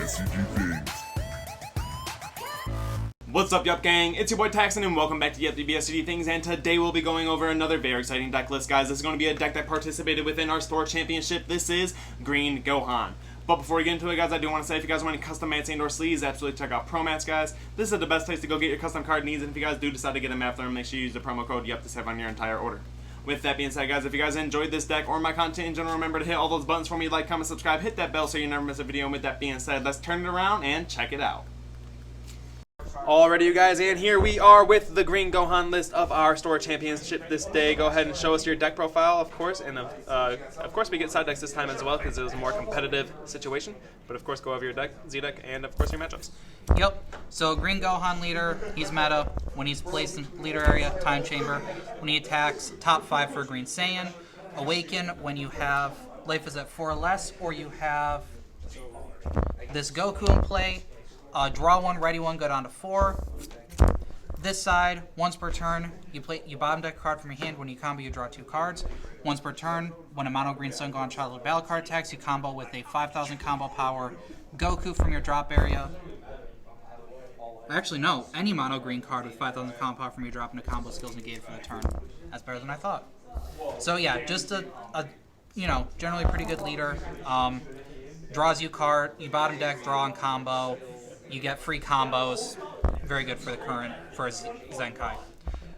DBSCG things. What's up, Yup gang? It's your boy Taxon, and welcome back to Yup DBSCG Things, and today we'll be going over another very exciting deck list, guys. This is going to be a deck that participated within our store championship. This is Green Gohan. But before we get into it, guys, I do want to say if you guys want any custom mats and or sleeves, absolutely check out Promats, guys. This is the best place to go get your custom card needs, and if you guys do decide to get a mat for them, make sure you use the promo code YUP to save on your entire order. With that being said, guys, if you guys enjoyed this deck or my content in general, remember to hit all those buttons for me, like, comment, subscribe, hit that bell so you never miss a video. And with that being said, let's turn it around and check it out. Alrighty, you guys, and here we are with the Green Gohan list of our store championship this day. Go ahead and show us your deck profile, of course, and of course we get side decks this time as well because it was a more competitive situation. But of course, go over your deck, Z deck, and of course your matchups. Yep. So Green Gohan leader, he's meta. When he's placed in leader area, time chamber. When he attacks, top 5 for Green Saiyan. Awaken when you have life is at 4 or less, or you have this Goku in play. Draw 1, ready 1, go down to 4. This side, once per turn, you bottom deck a card from your hand. When you combo, you draw 2 cards. Once per turn, when a mono green Sun Gohan Child battle card attacks, you combo with a 5,000 combo power Goku from your drop area. Actually, no, any mono green card with 5,000 combo power from your drop into combo skills negated for the turn. That's better than I thought. So yeah, just a generally pretty good leader. Draws you card, you bottom deck, draw and combo. You get free combos. Very good for the current, for Zenkai.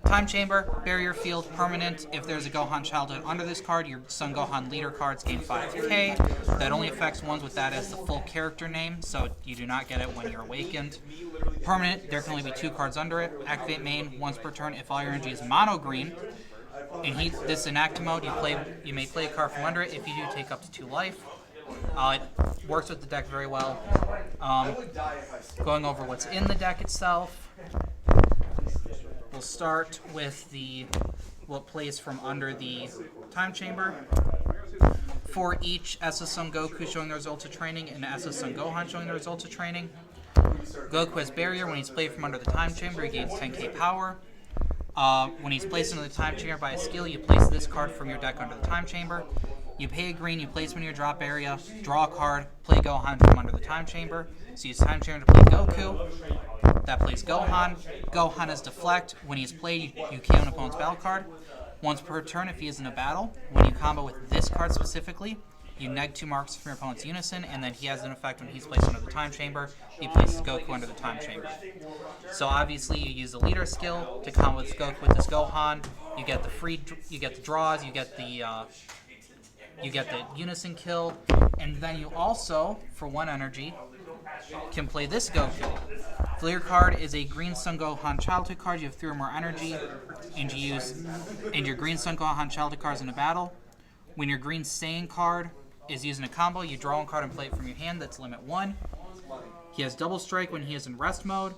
Time Chamber, Barrier Field, permanent. If there's a Gohan childhood under this card, your Sun Gohan leader cards gain 5k. That only affects ones with that as the full character name, so you do not get it when you're awakened. Permanent, there can only be 2 cards under it. Activate main once per turn. If all your energy is mono green, and this is in active mode, you may play a card from under it. If you do, take up to 2 life. It works with the deck very well. Going over what's in the deck itself, we'll start with what plays from under the time chamber. For each SS Sun Goku showing the results of training and SS Sun Gohan showing the results of training, Goku has barrier. When he's played from under the time chamber, he gains 10k power. When he's placed into the time chamber by a skill, you place this card from your deck under the time chamber. You pay a green, you place him in your drop area, draw a card, play Gohan from under the time chamber. So use time chamber to play Goku. That plays Gohan. Gohan is deflect. When he's played, you KO an opponent's battle card. Once per turn if he is in a battle. When you combo with this card specifically, you neg 2 marks from your opponent's unison, and then he has an effect when he's placed under the time chamber. He places Goku under the time chamber. So obviously you use the leader skill to combo with Goku with this Gohan. You get the draws, you get the unison kill, and then you also, for 1 energy, can play this Goku. The leader card is a Green Sun Gohan childhood card. You have 3 or more energy, and your Green Sun Gohan childhood cards in a battle. When your Green Saiyan card is using a combo, you draw 1 card and play it from your hand. That's limit 1. He has double strike when he is in rest mode.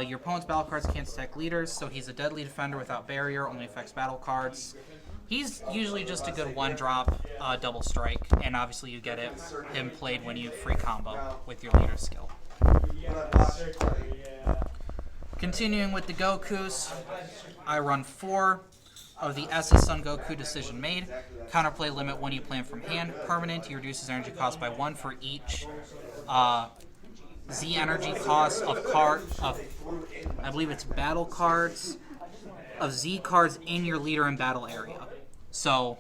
Your opponent's battle cards can't stack leaders, so he's a deadly defender without barrier, only affects battle cards. He's usually just a good 1-drop double strike, and obviously you get him played when you free combo with your leader skill. Continuing with the Gokus, I run 4 of the SS Sun Goku decision made. Counterplay limit 1 you play him from hand. Permanent, he reduces energy cost by 1 for each Z energy cost of I believe it's battle cards, of Z cards in your leader and battle area. So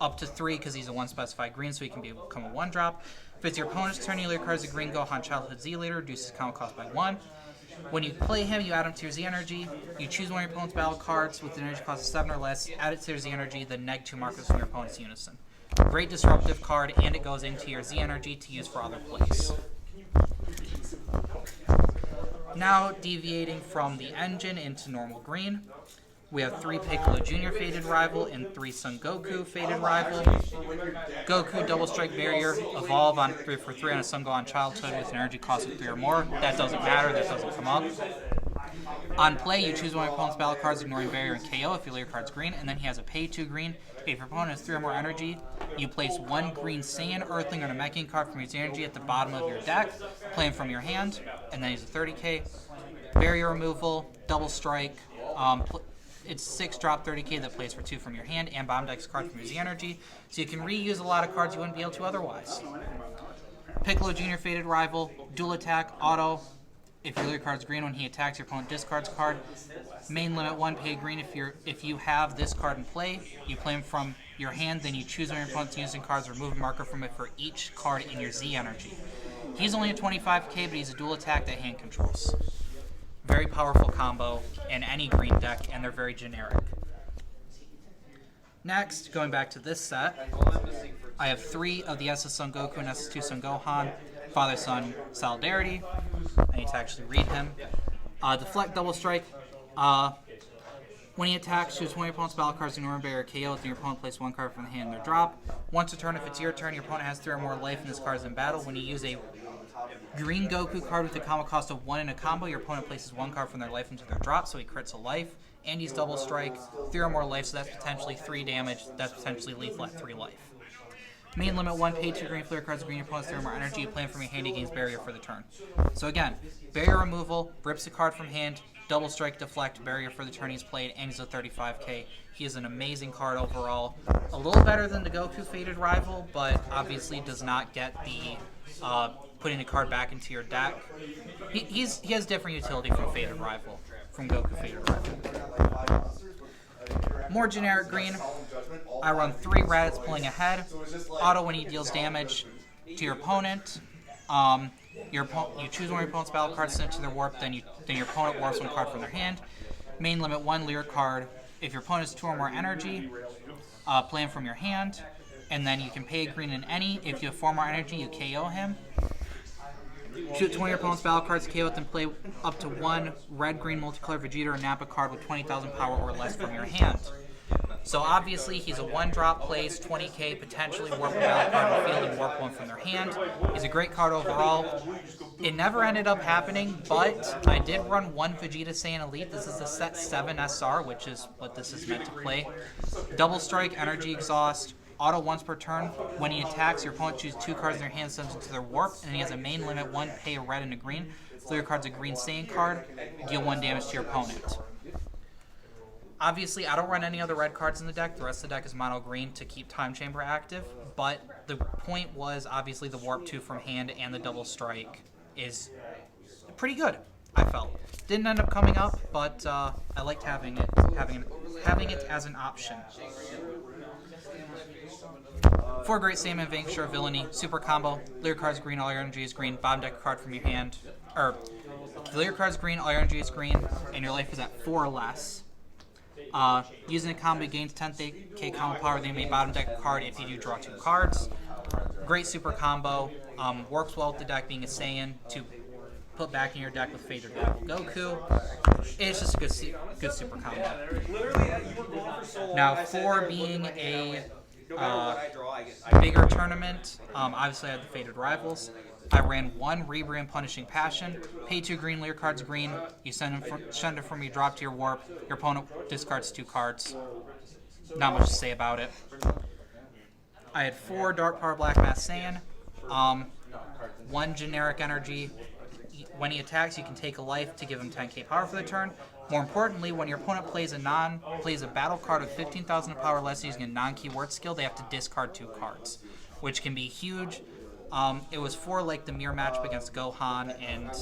up to 3 because he's a 1 specified green, so he can become a 1-drop. If it's your opponent's turn, you leader card is a Green Gohan Childhood Z leader, reduces combo cost by 1. When you play him, you add him to your Z energy. You choose one of your opponent's battle cards with an energy cost of 7 or less, add it to your Z energy, then neg 2 markers from your opponent's unison. Great disruptive card, and it goes into your Z energy to use for other plays. Now deviating from the engine into normal green. We have 3 Piccolo Jr. Faded Rival and 3 Son Goku Faded Rival. Goku Double Strike Barrier, evolve on 3 for 3 on a Son Gohan Childhood with an energy cost of 3 or more. That doesn't matter, that doesn't come up. On play, you choose one of your opponent's battle cards, ignoring Barrier and KO if your leader card's green, and then he has a pay 2 green. If your opponent has 3 or more energy, you place 1 Green Saiyan, Earthling, or Namekian card from his energy at the bottom of your deck, play him from your hand, and then he's a 30k. Barrier removal, Double Strike, it's 6-drop 30k that plays for 2 from your hand, and bottom deck's card from your Z energy, so you can reuse a lot of cards you wouldn't be able to otherwise. Piccolo Jr. Faded Rival, dual attack, auto. If your leader card's green when he attacks, your opponent discards a card. Main limit 1, pay green. If you have this card in play, you play him from your hand, then you choose one of your opponent's using cards, remove a marker from it for each card in your Z energy. He's only a 25k, but he's a dual attack that hand controls. Very powerful combo in any green deck, and they're very generic. Next, going back to this set, I have 3 of the SS Son Goku and SS2 Son Gohan, Father-Son Solidarity. I need to actually read him. Deflect, double strike. When he attacks, choose one of your opponent's battle cards, ignore barrier KO, then your opponent places 1 card from the hand in their drop. Once a turn, if it's your turn, your opponent has 3 or more life and this card is in battle. When you use a green Goku card with a combo cost of 1 in a combo, your opponent places 1 card from their life into their drop, so he crits a life. And he's double strike, 3 or more life, so that's potentially 3 damage. That's potentially lethal at 3 life. Main limit 1, pay 2 green flare cards, green your opponent's 3 or more energy, you play him from your hand, he gains barrier for the turn. So again, barrier removal, rips a card from hand, double strike, deflect, barrier for the turn he's played, and he's a 35k. He is an amazing card overall. A little better than the Goku Faded Rival, but obviously does not get the putting the card back into your deck. He has different utility from Faded Rival, from Goku Faded Rival. More generic green. I run 3 Raditz pulling ahead. Auto when he deals damage to your opponent. You choose one of your opponent's battle cards, send it to their warp, then your opponent warps 1 card from their hand. Main limit 1, lyric card. If your opponent has 2 or more energy, play him from your hand. And then you can pay a green in any. If you have 4 more energy, you KO him. Shoot 20 of your opponent's battle cards, KO it, then play up to 1 red-green multicolor Vegeta or Nappa card with 20,000 power or less from your hand. So obviously he's a 1-drop, plays 20k, potentially warp a battle card in the field and warp 1 from their hand. He's a great card overall. It never ended up happening, but I did run 1 Vegeta Saiyan Elite. This is the set 7 SR, which is what this is meant to play. Double strike, energy exhaust. Auto once per turn. When he attacks, your opponent chooses 2 cards in their hand, sends into their warp, and he has a main limit 1, pay a red and a green. Flare card's a green Saiyan card. Deal 1 damage to your opponent. Obviously, I don't run any other red cards in the deck. The rest of the deck is mono green to keep Time Chamber active, but the point was obviously the warp 2 from hand and the double strike is pretty good, I felt. Didn't end up coming up, but I liked having it as an option. 4 Great Saiyaman Vanquisher Villainy, super combo. Lyric card's green, all your energy is green. Bottom deck a card from your hand. Or, the lyric card's green, all your energy is green, and your life is at 4 or less. Using a combo gains 10k combo power, then you may bottom deck a card if you do draw 2 cards. Great super combo. Works well with the deck being a Saiyan to put back in your deck with Faded Goku. It's just a good super combo. Now, for being a bigger tournament, obviously I had the Faded Rivals. I ran 1 Rebrand Punishing Passion. Pay 2 green, lyric cards green. You send it from you, drop to your warp. Your opponent discards 2 cards. Not much to say about it. I had 4 Dark Power Black Mass Saiyan. 1 generic energy. When he attacks, you can take a life to give him 10k power for the turn. More importantly, when your opponent plays a battle card with 15,000 power less using a non-keyword skill, they have to discard 2 cards, which can be huge. It was for like the mirror matchup against Gohan and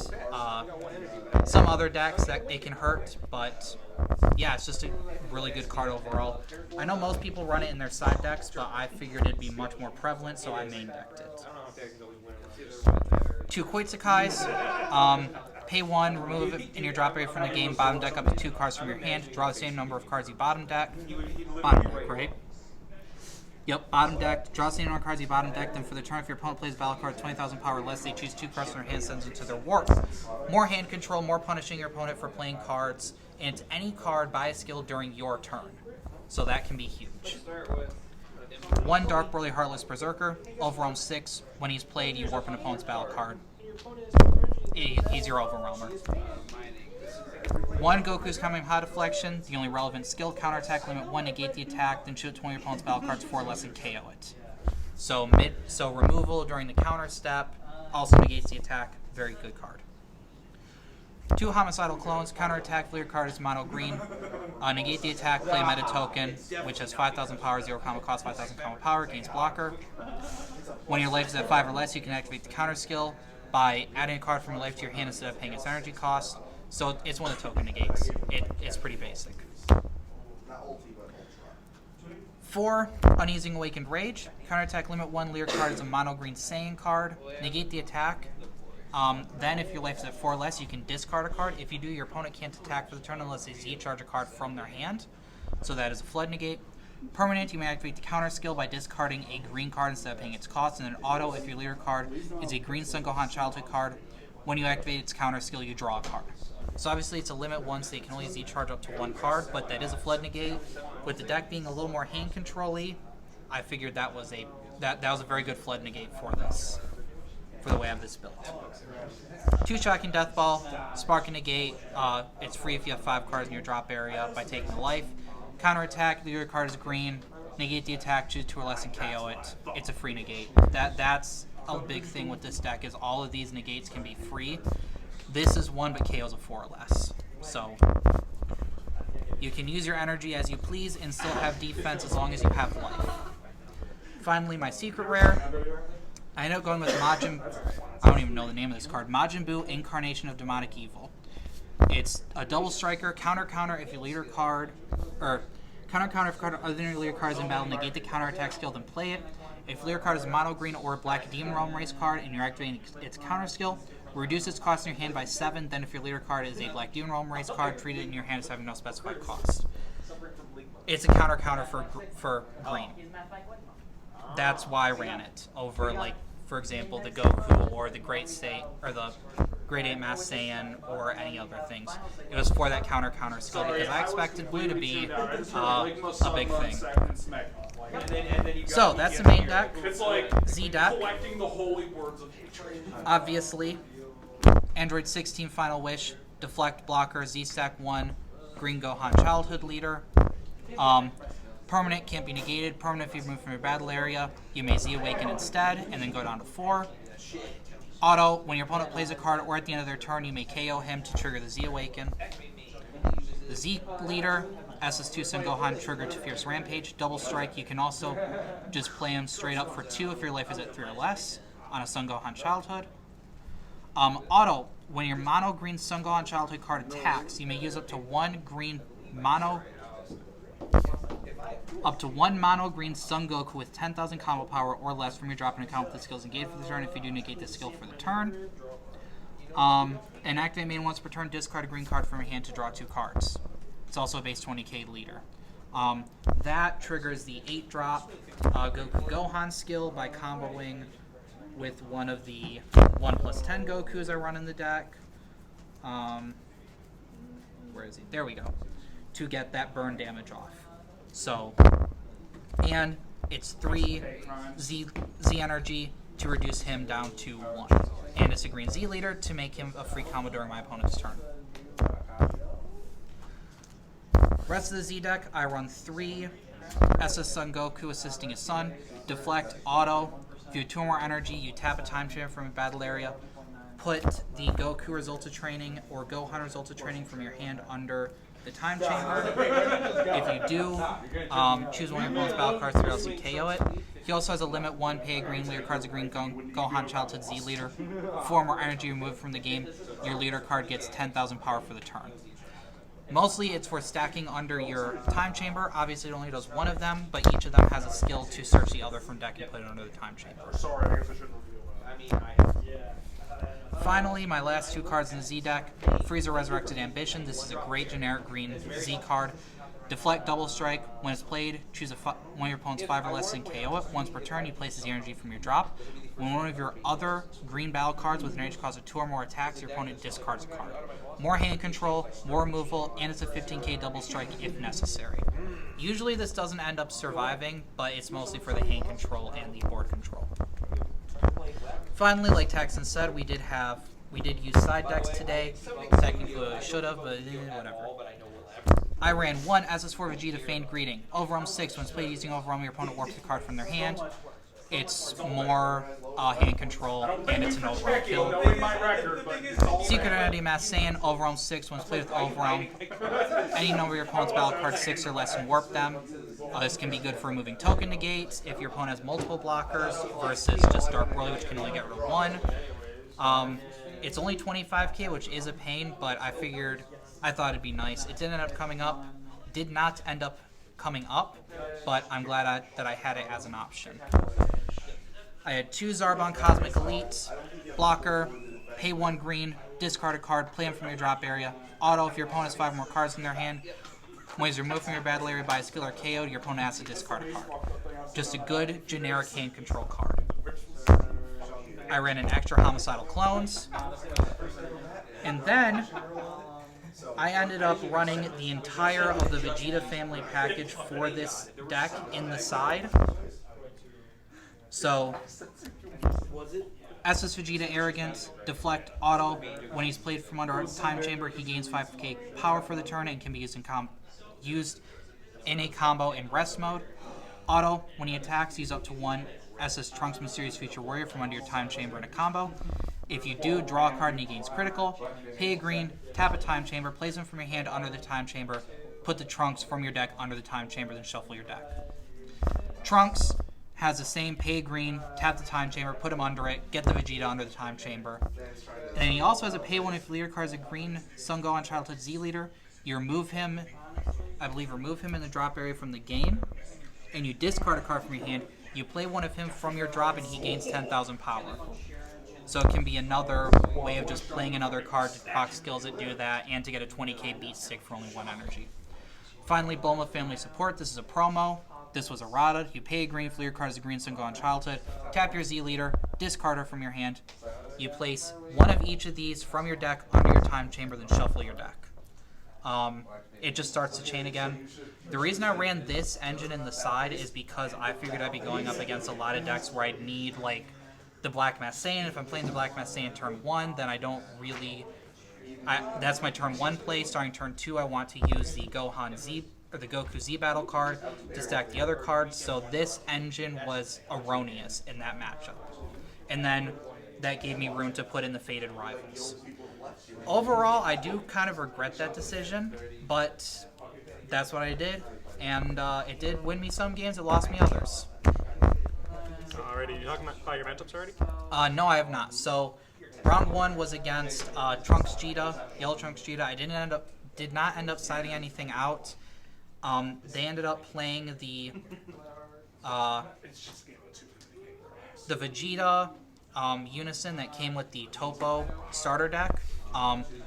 some other decks that it can hurt, but yeah, it's just a really good card overall. I know most people run it in their side decks, but I figured it'd be much more prevalent, so I main decked it. 2 Koitsukais. Pay 1, remove it in your drop area from the game, bottom deck up to 2 cards from your hand, draw the same number of cards you bottom deck. Bottom deck, right? Yep, bottom deck, draw the same number of cards you bottom deck, then for the turn if your opponent plays a battle card 20,000 power or less, they choose 2 cards from their hand, sends it to their warp. More hand control, more punishing your opponent for playing cards, and it's any card by a skill during your turn. So that can be huge. 1 Dark Broly Heartless Berserker, overwhelm 6, when he's played you warp an opponent's battle card. He's your overwhelmer. 1 Goku's Kamehameha Deflection, the only relevant skill, counterattack, limit 1, negate the attack, then shoot 20 of your opponent's battle cards 4 less and KO it. So removal during the counter step, also negates the attack, very good card. 2 homicidal clones, counterattack, if your card is mono green. Negate the attack, play meta token, which has 5,000 power, 0 combo cost, 5,000 combo power, gains blocker. When your life is at 5 or less, you can activate the counter skill by adding a card from your life to your hand instead of paying its energy cost. So it's one of the token negates. It's pretty basic. 4, Uneasing Awakened Rage. Counterattack, limit 1, Leer card is a mono green Saiyan card. Negate the attack. Then if your life is at 4 or less, you can discard a card. If you do, your opponent can't attack for the turn unless they Z-charge a card from their hand. So that is a flood negate. Permanent, you may activate the counter skill by discarding a green card instead of paying its cost. And then auto, if your leader card is a green Son Gohan childhood card, when you activate its counter skill, you draw a card. So obviously it's a limit 1, so you can only Z-charge up to 1 card, but that is a flood negate. With the deck being a little more hand control-y, I figured that was a very good flood negate for this, for the way I have this built. 2 Shocking Death Ball, Spark and Negate. It's free if you have 5 cards in your drop area by taking a life. Counterattack, your card is green. Negate the attack, choose 2 or less and KO it. It's a free negate. That's a big thing with this deck, is all of these negates can be free. This is 1, but KO's a 4 or less. So you can use your energy as you please and still have defense as long as you have life. Finally, my secret rare. I ended up going with Majin. I don't even know the name of this card. Majin Buu, Incarnation of Demonic Evil. It's a double striker. Counter if your leader card, or counter if card other than your leader card is in battle, negate the counterattack skill, then play it. If leader card is a mono green or a black Demon Realm race card and you're activating its counter skill, reduce its cost in your hand by 7. Then if your leader card is a black Demon Realm race card, treat it in your hand as having no specified cost. It's a counter for green. That's why I ran it over, like, for example, the Goku or the Great 8 Mass Saiyan or any other things. It was for that counter skill because I expected blue to be a big thing. So that's the main deck. It's like Z deck. collecting the holy words of hatred. Obviously, Android 16 Final Wish, Deflect Blocker, Z-Stack 1, Green Gohan Childhood Leader. Permanent can't be negated. Permanent, if you move from your battle area, you may Z-Awaken instead, and then go down to 4. Auto, when your opponent plays a card or at the end of their turn, you may KO him to trigger the Z-Awaken. The Z-Leader, SS2 Son Gohan, trigger to Fierce Rampage. Double Strike, you can also just play him straight up for 2 if your life is at 3 or less on a Son Gohan Childhood. Auto, when your mono green Son Gohan Childhood card attacks, you may use up to one mono green Son Goku with 10,000 combo power or less from your drop-in account with the skills engaged for the turn. If you do, negate the skill for the turn. And activate main once per turn, discard a green card from your hand to draw 2 cards. It's also a base 20k leader. That triggers the 8-drop Goku Gohan skill by comboing with one of the 1+10 Gokus I run in the deck. Where is he? There we go. To get that burn damage off. So, and it's 3 Z energy to reduce him down to 1. And it's a green Z leader to make him a free combo during my opponent's turn. Rest of the Z deck, I run 3 SS Son Goku assisting his son. Deflect, auto. If you have 2 or more energy, you tap a time chamber from a battle area. Put the Goku Result of Training or Gohan Result of Training from your hand under the time chamber. If you do, choose one of your opponent's battle cards or else you KO it. He also has a limit 1, pay a green leader card's a green Gohan Childhood Z leader. 4 more energy removed from the game, your leader card gets 10,000 power for the turn. Mostly it's for stacking under your time chamber. Obviously it only does one of them, but each of them has a skill to search the other from deck and put it under the time chamber. Sorry, I guess I shouldn't reveal that. Finally, my last 2 cards in the Z deck. Frieza Resurrected Ambition. This is a great generic green Z card. Deflect, double strike. When it's played, choose one of your opponent's 5 or less and KO it. Once per turn, you place the energy from your drop. When one of your other green battle cards with an energy cost of 2 or more attacks, your opponent discards a card. More hand control, more removal, and it's a 15k double strike if necessary. Usually this doesn't end up surviving, but it's mostly for the hand control and the board control. Finally, like Taxon said, we did use side decks today. Technically I should have, but whatever. I ran 1 SS4 Vegeta Feigned Greeting. Overwhelm 6. When it's played using Overwhelm, your opponent warps a card from their hand. It's more hand control, and it's an overall kill. Knowing my record, but it's all Secret Identity Mass Saiyan, Overwhelm 6, once played with Overwhelm. Any number of your opponent's battle cards 6 or less and warp them. This can be good for removing token negates if your opponent has multiple blockers versus just Dark Broly, which can only get rid of one. It's only 25k, which is a pain, but I thought it'd be nice. It did not end up coming up, but I'm glad that I had it as an option. I had 2 Zarbon Cosmic Elite, blocker, pay 1 green, discard a card, play them from your drop area. Auto, if your opponent has 5 more cards in their hand, when he's removed from your battle area by a skill or KO'd, your opponent has to discard a card. Just a good, generic hand control card. I ran an extra Homicidal Clones, and then I ended up running the entire of the Vegeta family package for this deck in the side. So, SS Vegeta Arrogant, Deflect, Auto. When he's played from under a Time Chamber, he gains 5k power for the turn and can be used in a combo in rest mode. Auto, when he attacks, use up to 1 SS Trunks Mysterious Future Warrior from under your Time Chamber in a combo. If you do, draw a card and he gains critical. Pay a green, tap a Time Chamber, place him from your hand under the Time Chamber, put the Trunks from your deck under the Time Chamber, then shuffle your deck. Trunks has the same pay a green, tap the Time Chamber, put him under it, get the Vegeta under the Time Chamber. And he also has a pay 1 if leader card is a green Son Gohan Childhood Z leader. You remove him, remove him in the drop area from the game, and you discard a card from your hand. You play 1 of him from your drop and he gains 10,000 power. So it can be another way of just playing another card to proc skills that do that and to get a 20k beat stick for only 1 energy. Finally, Bulma Family Support. This is a promo. This was errata. You pay a green, fleer card as a green Son Gohan Childhood. Tap your Z leader, discard her from your hand. You place 1 of each of these from your deck under your Time Chamber, then shuffle your deck. It just starts the chain again. The reason I ran this engine in the side is because I figured I'd be going up against a lot of decks where I'd need, like, the Black Mass Saiyan. If I'm playing the Black Mass Saiyan turn 1, then I don't really... that's my turn 1 play. Starting turn 2, I want to use the Gohan Z, or the Goku Z battle card to stack the other cards, so this engine was erroneous in that matchup. And then that gave me room to put in the Faded Rivals. Overall, I do kind of regret that decision, but that's what I did, and it did win me some games, it lost me others. Alrighty, you talking about your matchups already? No, I have not. So, round 1 was against Trunks Vegeta, Yellow Trunks Vegeta. I did not end up siding anything out. They ended up playing the Vegeta Unison that came with the Topo starter deck.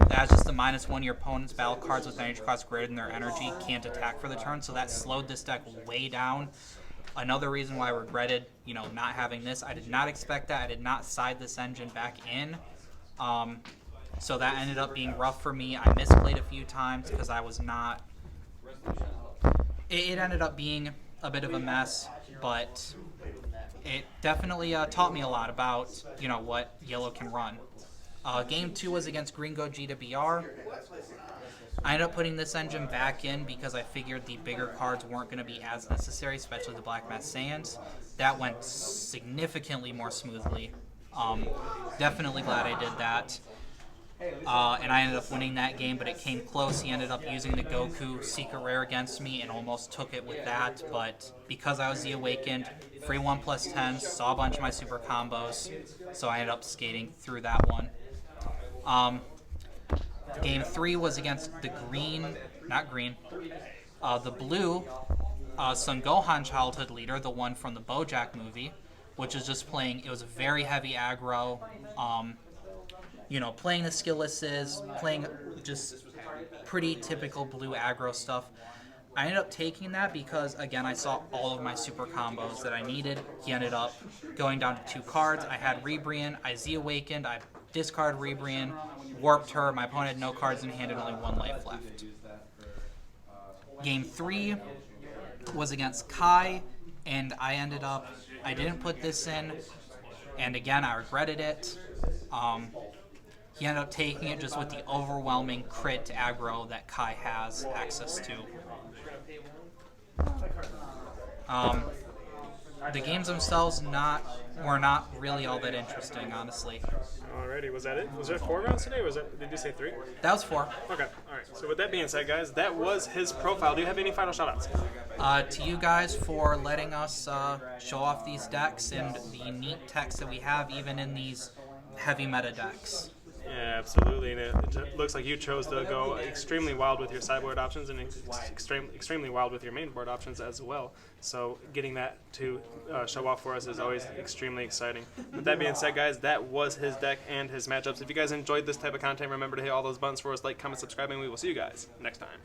That's just the -1 your opponent's battle cards with energy cost greater than their energy can't attack for the turn, so that slowed this deck way down. Another reason why I regretted, not having this. I did not expect that. I did not side this engine back in. So that ended up being rough for me. I misplayed a few times because I was not... It ended up being a bit of a mess, but it definitely taught me a lot about, what Yellow can run. Game 2 was against Green Gogeta BR. I ended up putting this engine back in because I figured the bigger cards weren't going to be as necessary, especially the Black Mass Saiyans. That went significantly more smoothly. Definitely glad I did that. And I ended up winning that game, but it came close. He ended up using the Goku Secret Rare against me and almost took it with that, but because I was the Awakened, free 1+10, saw a bunch of my super combos, so I ended up skating through that one. Game 3 was against the the blue Son Gohan Childhood leader, the one from the BoJack movie, which is just playing, it was a very heavy aggro, playing the skilllesses, playing just pretty typical blue aggro stuff. I ended up taking that because, again, I saw all of my super combos that I needed. He ended up going down to 2 cards. I had Rebrian, I Z-Awakened, I discard Rebrian, warped her, my opponent had no cards in hand and only 1 life left. Game 3 was against Kai, and I didn't put this in, and again, I regretted it. He ended up taking it just with the overwhelming crit aggro that Kai has access to. The games themselves were not really all that interesting, honestly. Alrighty, was that it? Was there 4 rounds today, or did you say 3? That was 4. Okay, alright. So with that being said, guys, that was his profile. Do you have any final shoutouts? To you guys for letting us show off these decks and the neat text that we have even in these heavy meta decks. Yeah, absolutely. And it looks like you chose to go extremely wild with your sideboard options and extremely wild with your main board options as well. So getting that to show off for us is always extremely exciting. With that being said, guys, that was his deck and his matchups. If you guys enjoyed this type of content, remember to hit all those buttons for us, like, comment, subscribe, and we will see you guys next time.